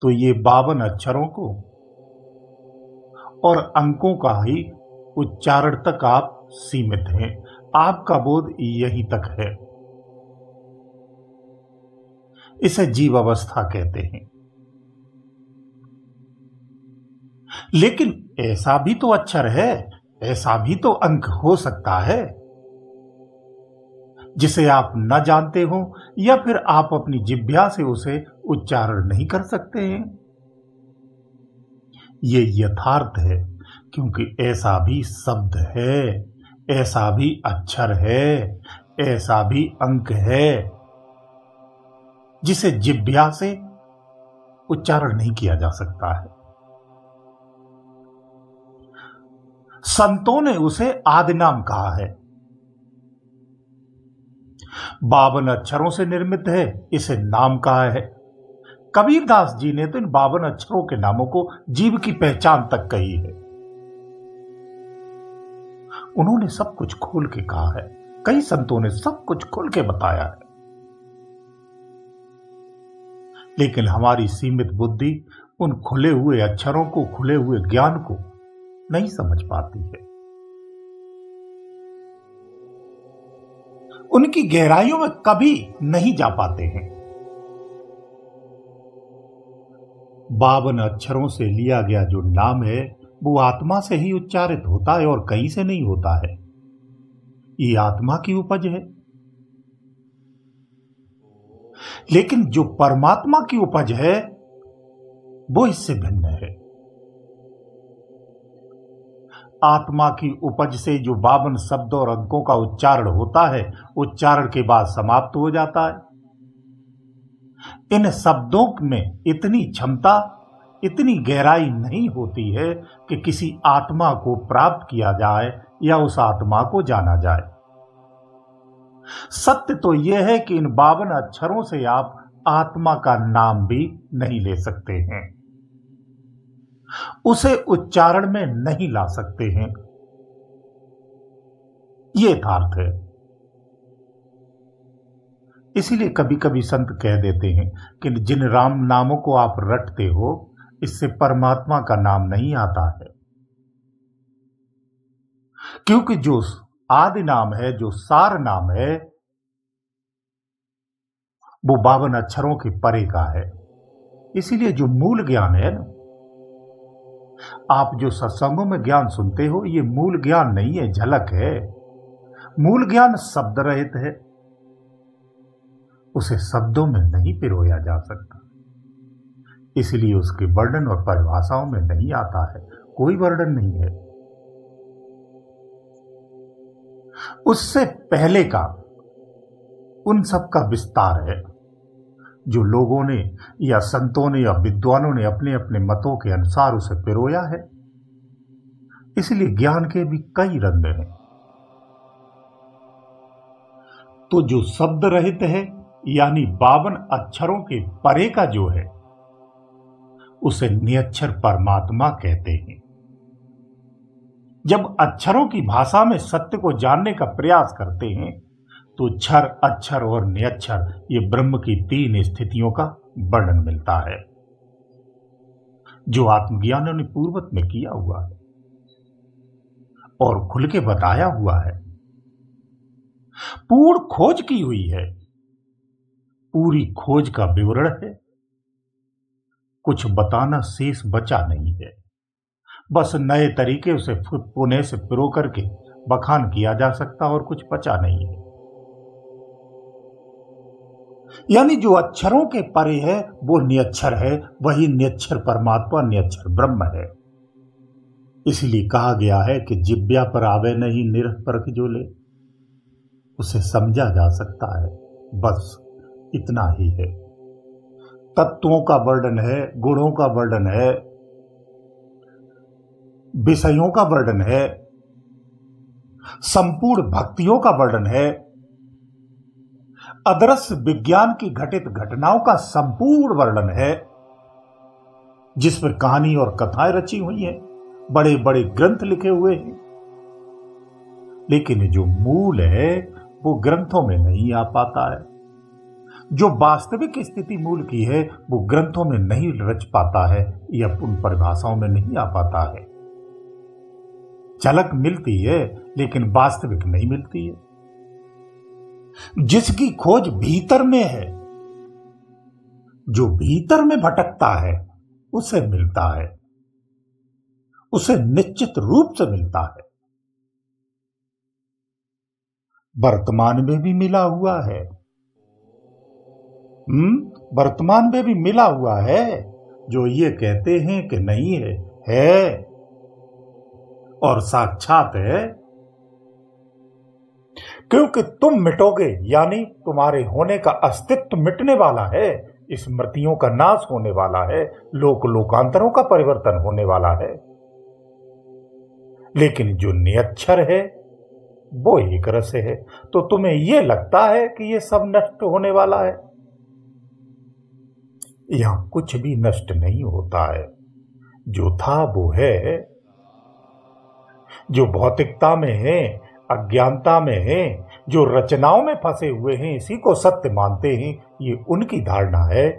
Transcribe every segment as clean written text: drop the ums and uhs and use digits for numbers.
तो ये 52 अक्षरों को और अंकों का ही उच्चारण तक आप सीमित हैं। आपका बोध यहीं तक है। इसे जीव अवस्था कहते हैं। लेकिन ऐसा भी तो अक्षर है, ऐसा भी तो अंक हो सकता है जिसे आप न जानते हो, या फिर आप अपनी जिह्वा से उसे उच्चारण नहीं कर सकते हैं। ये यथार्थ है, क्योंकि ऐसा भी शब्द है, ऐसा भी अक्षर है, ऐसा भी अंक है जिसे जिह्वा से उच्चारण नहीं किया जा सकता है। संतों ने उसे आदिनाम कहा है। 52 अक्षरों से निर्मित है, इसे नाम कहा है। कबीरदास जी ने तो इन 52 अक्षरों के नामों को जीव की पहचान तक कही है। उन्होंने सब कुछ खोल के कहा है। कई संतों ने सब कुछ खोल के बताया है। लेकिन हमारी सीमित बुद्धि उन खुले हुए अक्षरों को, खुले हुए ज्ञान को नहीं समझ पाती है। उनकी गहराइयों में कभी नहीं जा पाते हैं। 52 अक्षरों से लिया गया जो नाम है वो आत्मा से ही उच्चारित होता है और कहीं से नहीं होता है। ये आत्मा की उपज है। लेकिन जो परमात्मा की उपज है वो इससे भिन्न है। आत्मा की उपज से जो 52 शब्द और अंकों का उच्चारण होता है, उच्चारण के बाद समाप्त हो जाता है। इन शब्दों में इतनी क्षमता, इतनी गहराई नहीं होती है कि किसी आत्मा को प्राप्त किया जाए या उस आत्मा को जाना जाए। सत्य तो यह है कि इन 52 अक्षरों से आप आत्मा का नाम भी नहीं ले सकते हैं, उसे उच्चारण में नहीं ला सकते हैं। यह यथार्थ है। इसीलिए कभी कभी संत कह देते हैं कि जिन राम नामों को आप रटते हो, इससे परमात्मा का नाम नहीं आता है। क्योंकि जो आदि नाम है, जो सार नाम है, वो 52 अक्षरों के परे का है। इसीलिए जो मूल ज्ञान है ना, आप जो सत्संगों में ज्ञान सुनते हो, ये मूल ज्ञान नहीं है, झलक है। मूल ज्ञान शब्द रहित है, उसे शब्दों में नहीं पिरोया जा सकता। इसलिए उसके वर्णन और परिभाषाओं में नहीं आता है। कोई वर्णन नहीं है। उससे पहले का उन सब का विस्तार है, जो लोगों ने या संतों ने या विद्वानों ने अपने अपने मतों के अनुसार उसे पिरोया है। इसलिए ज्ञान के भी कई रंग हैं। तो जो शब्द रहित है, यानी 52 अक्षरों के परे का जो है, उसे निरक्षर परमात्मा कहते हैं। जब अक्षरों की भाषा में सत्य को जानने का प्रयास करते हैं, तो क्षर, अक्षर और निरक्षर, ये ब्रह्म की 3 स्थितियों का वर्णन मिलता है, जो आत्मज्ञानियों ने पूर्वत में किया हुआ है और खुल के बताया हुआ है। पूर्ण खोज की हुई है। पूरी खोज का विवरण है। कुछ बताना शेष बचा नहीं है। बस नए तरीके उसे पुनः से पिरो करके बखान किया जा सकता और कुछ बचा नहीं है। यानी जो अक्षरों के परे है वो निरक्षर है, वही निरक्षर परमात्मा, निरक्षर ब्रह्म है। इसलिए कहा गया है कि जिब्या पर आवे नहीं निरख परख जो ले, उसे समझा जा सकता है। बस इतना ही है। तत्वों का वर्णन है, गुणों का वर्णन है, विषयों का वर्णन है, संपूर्ण भक्तियों का वर्णन है, अदृश्य विज्ञान की घटित घटनाओं का संपूर्ण वर्णन है, जिस पर कहानी और कथाएं रची हुई हैं, बड़े बड़े ग्रंथ लिखे हुए हैं। लेकिन जो मूल है वो ग्रंथों में नहीं आ पाता है। जो वास्तविक स्थिति मूल की है वो ग्रंथों में नहीं रच पाता है या उन परिभाषाओं में नहीं आ पाता है। झलक मिलती है लेकिन वास्तविक नहीं मिलती है। जिसकी खोज भीतर में है, जो भीतर में भटकता है, उसे मिलता है, उसे निश्चित रूप से मिलता है। वर्तमान में भी मिला हुआ है। वर्तमान में भी मिला हुआ है। जो ये कहते हैं कि नहीं है और साक्षात है। क्योंकि तुम मिटोगे यानी तुम्हारे होने का अस्तित्व मिटने वाला है, स्मृतियों का नाश होने वाला है, लोक लोकांतरों का परिवर्तन होने वाला है। लेकिन जो निरक्षर है वो एक रस है। तो तुम्हें यह लगता है कि यह सब नष्ट होने वाला है। यहां कुछ भी नष्ट नहीं होता है। जो था वो है। जो भौतिकता में है, अज्ञानता में है, जो रचनाओं में फंसे हुए हैं, इसी को सत्य मानते हैं। ये उनकी धारणा है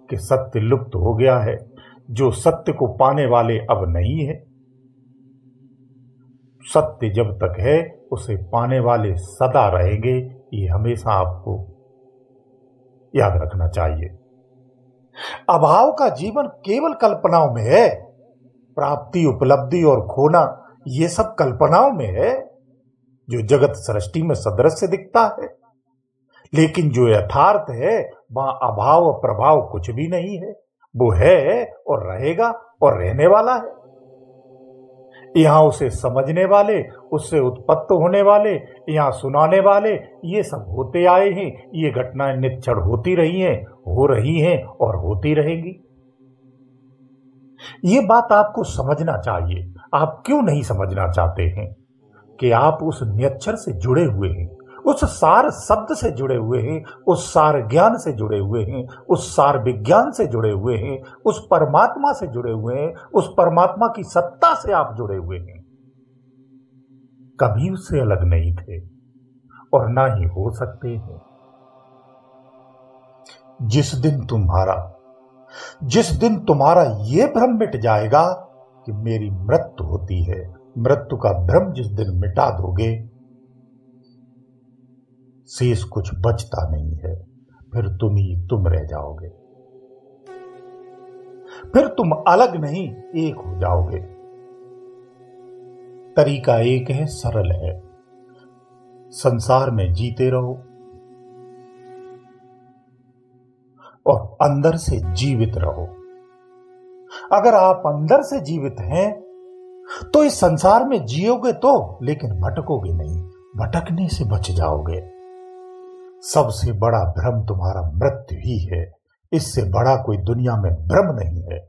कि सत्य लुप्त हो गया है। जो सत्य को पाने वाले अब नहीं है। सत्य जब तक है उसे पाने वाले सदा रहेंगे। ये हमेशा आपको याद रखना चाहिए। अभाव का जीवन केवल कल्पनाओं में है। प्राप्ति, उपलब्धि और खोना ये सब कल्पनाओं में है, जो जगत सृष्टि में सदृश्य दिखता है। लेकिन जो यथार्थ है वहां अभाव और प्रभाव कुछ भी नहीं है। वो है और रहेगा और रहने वाला है। यहां उसे समझने वाले, उससे उत्पन्न होने वाले, यहां सुनाने वाले, ये सब होते आए हैं। ये घटनाएं नित्क्षण होती रही हैं, हो रही हैं और होती रहेंगी। ये बात आपको समझना चाहिए। आप क्यों नहीं समझना चाहते हैं कि आप उस निरक्षर से जुड़े हुए हैं, उस सार शब्द से जुड़े हुए हैं, उस सार ज्ञान से जुड़े हुए हैं, उस सार विज्ञान से जुड़े हुए हैं, उस परमात्मा से जुड़े हुए हैं, उस परमात्मा की सत्ता से आप जुड़े हुए हैं। कभी उससे अलग नहीं थे और ना ही हो सकते हैं। जिस दिन तुम्हारा यह भ्रम मिट जाएगा कि मेरी मृत्यु होती है, मृत्यु का भ्रम जिस दिन मिटा दोगे, शेष कुछ बचता नहीं है। फिर तुम ही तुम रह जाओगे। फिर तुम अलग नहीं, एक हो जाओगे। तरीका एक है, सरल है। संसार में जीते रहो और अंदर से जीवित रहो। अगर आप अंदर से जीवित हैं तो इस संसार में जियोगे तो, लेकिन भटकोगे नहीं, भटकने से बच जाओगे। सबसे बड़ा भ्रम तुम्हारा मृत्यु ही है। इससे बड़ा कोई दुनिया में भ्रम नहीं है।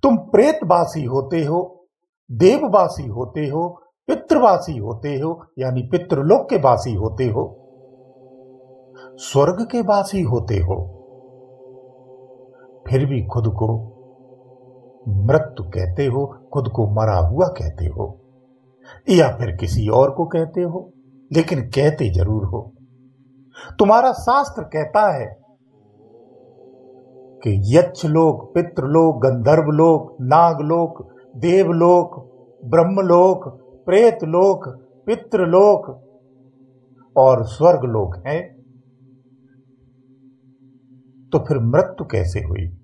तुम प्रेतवासी होते हो, देववासी होते हो, पितृवासी होते हो, यानी पितृलोक के वासी होते हो, स्वर्ग के वासी होते हो, फिर भी खुद को मृत्यु कहते हो, खुद को मरा हुआ कहते हो, या फिर किसी और को कहते हो, लेकिन कहते जरूर हो। तुम्हारा शास्त्र कहता है कि यक्षलोक, पितृलोक, गंधर्वलोक, नागलोक, देवलोक, ब्रह्मलोक, प्रेतलोक, पितृलोक और स्वर्गलोक हैं। तो फिर मृत्यु कैसे हुई?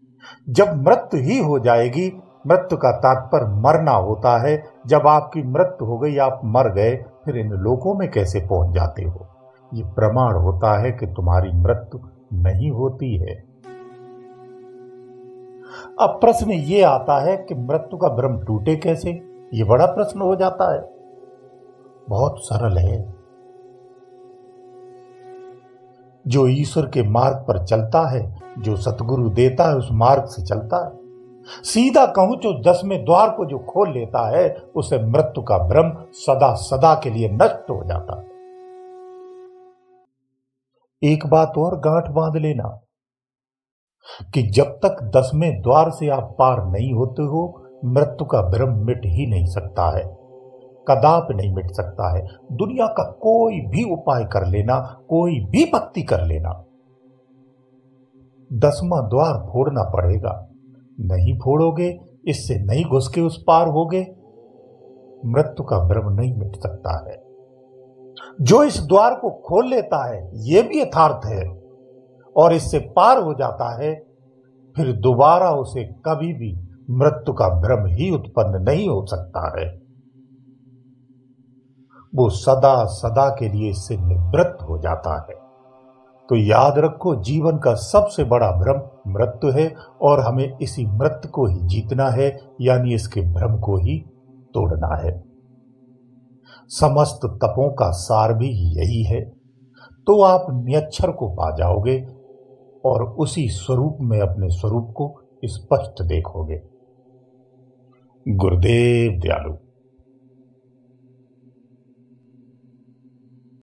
जब मृत्यु ही हो जाएगी, मृत्यु का तात्पर्य मरना होता है। जब आपकी मृत्यु हो गई, आप मर गए, फिर इन लोकों में कैसे पहुंच जाते हो? ये प्रमाण होता है कि तुम्हारी मृत्यु नहीं होती है। अब प्रश्न ये आता है कि मृत्यु का भ्रम टूटे कैसे? ये बड़ा प्रश्न हो जाता है। बहुत सरल है। जो ईश्वर के मार्ग पर चलता है, जो सतगुरु देता है, उस मार्ग से चलता है। सीधा कहूं तो 10वें द्वार को जो खोल लेता है, उसे मृत्यु का भ्रम सदा सदा के लिए नष्ट हो जाता है। एक बात और गांठ बांध लेना कि जब तक 10वें द्वार से आप पार नहीं होते हो, मृत्यु का भ्रम मिट ही नहीं सकता है, कदापि नहीं मिट सकता है। दुनिया का कोई भी उपाय कर लेना, कोई भी भक्ति कर लेना, 10वां द्वार फोड़ना पड़ेगा। नहीं फोड़ोगे, इससे नहीं घुस के उस पार होगे, मृत्यु का भ्रम नहीं मिट सकता है। जो इस द्वार को खोल लेता है, यह भी यथार्थ है, और इससे पार हो जाता है, फिर दोबारा उसे कभी भी मृत्यु का भ्रम ही उत्पन्न नहीं हो सकता है। वो सदा सदा के लिए इससे निवृत्त हो जाता है। तो याद रखो, जीवन का सबसे बड़ा भ्रम मृत्यु है, और हमें इसी मृत्यु को ही जीतना है, यानी इसके भ्रम को ही तोड़ना है। समस्त तपों का सार भी यही है। तो आप नियच्छर को पा जाओगे और उसी स्वरूप में अपने स्वरूप को स्पष्ट देखोगे। गुरुदेव दयालु।